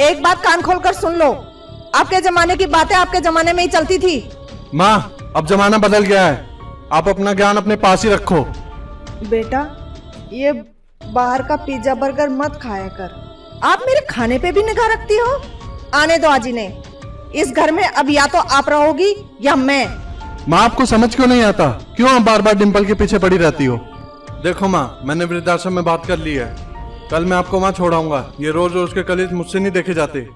एक बात कान खोलकर सुन लो, आपके जमाने की बातें आपके जमाने में ही चलती थी। माँ, अब जमाना बदल गया है, आप अपना ज्ञान अपने पास ही रखो। बेटा, ये बाहर का पिज्जा बर्गर मत खाया कर। आप मेरे खाने पे भी निगाह रखती हो। आने दो आज इन्हें। इस घर में अब या तो आप रहोगी या मैं। माँ, आपको समझ क्यों नहीं आता? क्यों आप बार बार डिम्पल के पीछे पड़ी रहती हो? देखो माँ, मैंने वृद्धाश्रम में बात कर ली है, कल मैं आपको वहाँ छोड़ाऊंगा। ये रोज रोज के कलेश मुझसे नहीं देखे जाते।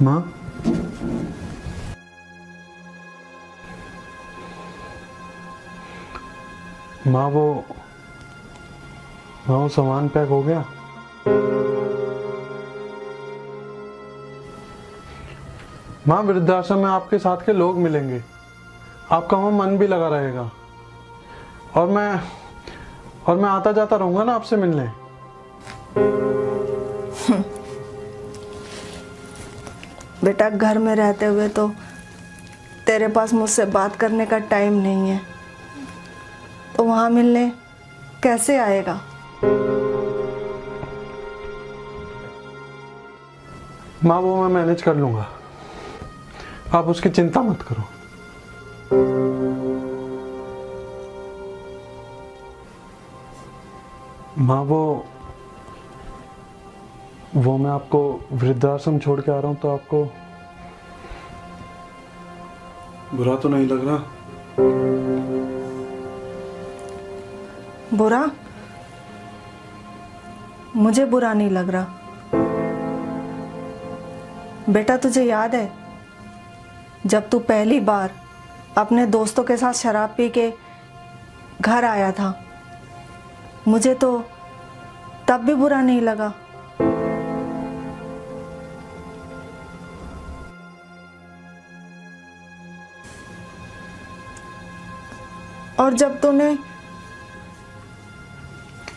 माँ, माँ वो सामान पैक हो गया? माँ, वृद्धाश्रम में आपके साथ के लोग मिलेंगे, आपका वहाँ मन भी लगा रहेगा, और मैं आता जाता रहूंगा ना आपसे मिलने। बेटा, घर में रहते हुए तो तेरे पास मुझसे बात करने का टाइम नहीं है, तो वहां मिलने कैसे आएगा? माँ, वो मैं मैनेज कर लूंगा, आप उसकी चिंता मत करो। माँ, वो मैं आपको वृद्धाश्रम छोड़ के आ रहा हूँ, तो आपको बुरा तो नहीं लग रहा? बुरा? मुझे बुरा नहीं लग रहा। बेटा, तुझे याद है जब तू पहली बार अपने दोस्तों के साथ शराब पी के घर आया था, मुझे तो तब भी बुरा नहीं लगा। और जब तूने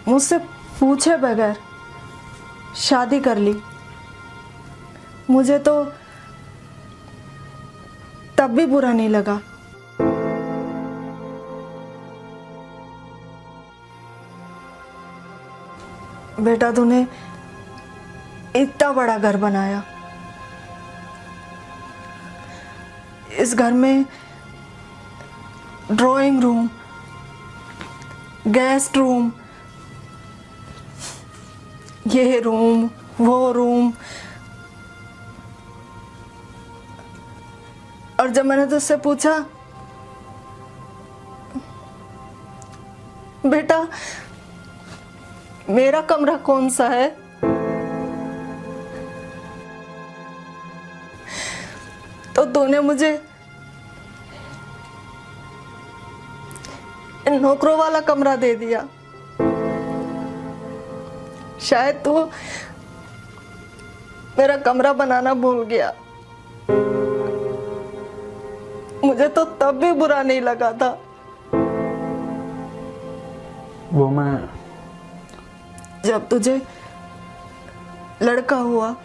मुझसे पूछे बगैर शादी कर ली, मुझे तो तब भी बुरा नहीं लगा। बेटा, तूने इतना बड़ा घर बनाया, इस घर में ड्राइंग रूम, गेस्ट रूम, ये रूम, वो रूम, और जब मैंने तुझसे पूछा, बेटा मेरा कमरा कौन सा है, तो तूने मुझे नौकरों वाला कमरा दे दिया। शायद तू मेरा कमरा बनाना भूल गया। मुझे तो तब भी बुरा नहीं लगा था। वो मैं जब तुझे लड़का हुआ,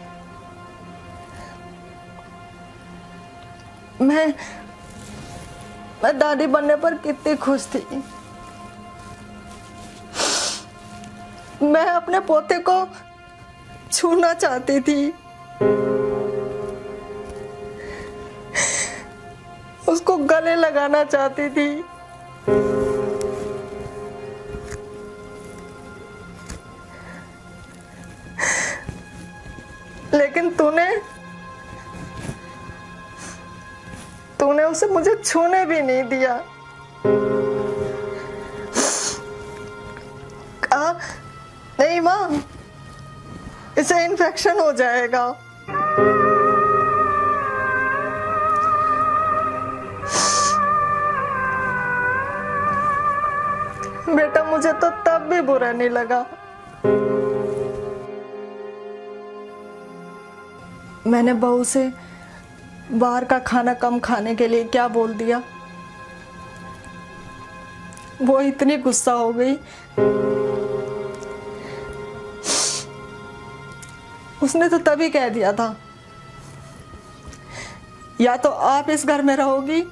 मैं दादी बनने पर कितनी खुश थी। मैं अपने पोते को छूना चाहती थी, उसको गले लगाना चाहती थी। लेकिन तूने उसे मुझे छूने भी नहीं दिया। कहा, नहीं माँ, इसे इन्फेक्शन हो जाएगा। बेटा, मुझे तो तब भी बुरा नहीं लगा। मैंने बहू से बाहर का खाना कम खाने के लिए क्या बोल दिया, वो इतनी गुस्सा हो गई। उसने तो तभी कह दिया था, या तो आप इस घर में रहोगी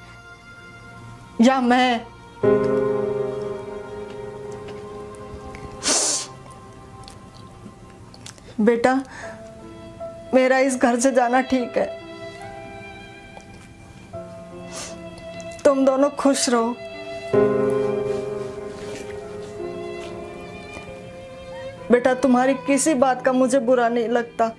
या मैं। बेटा, मेरा इस घर से जाना ठीक है। तुम दोनों खुश रहो। बेटा, तुम्हारी किसी बात का मुझे बुरा नहीं लगता।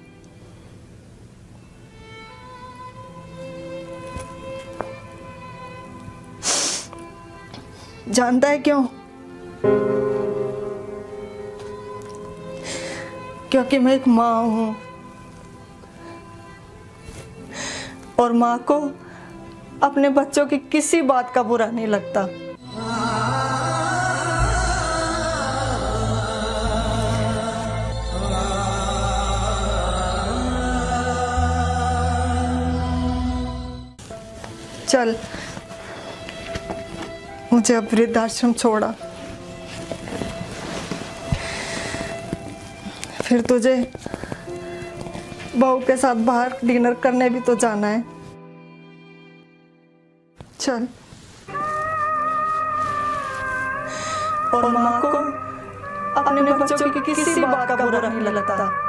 जानता है क्यों? क्योंकि मैं एक माँ हूं और माँ को अपने बच्चों की किसी बात का बुरा नहीं लगता। चल, मुझे अब वृद्धाश्रम छोड़ा, फिर तुझे बहू के साथ बाहर डिनर करने भी तो जाना है। चल। और माँ को अपने बच्चों की किसी बात का बुरा नहीं लगता।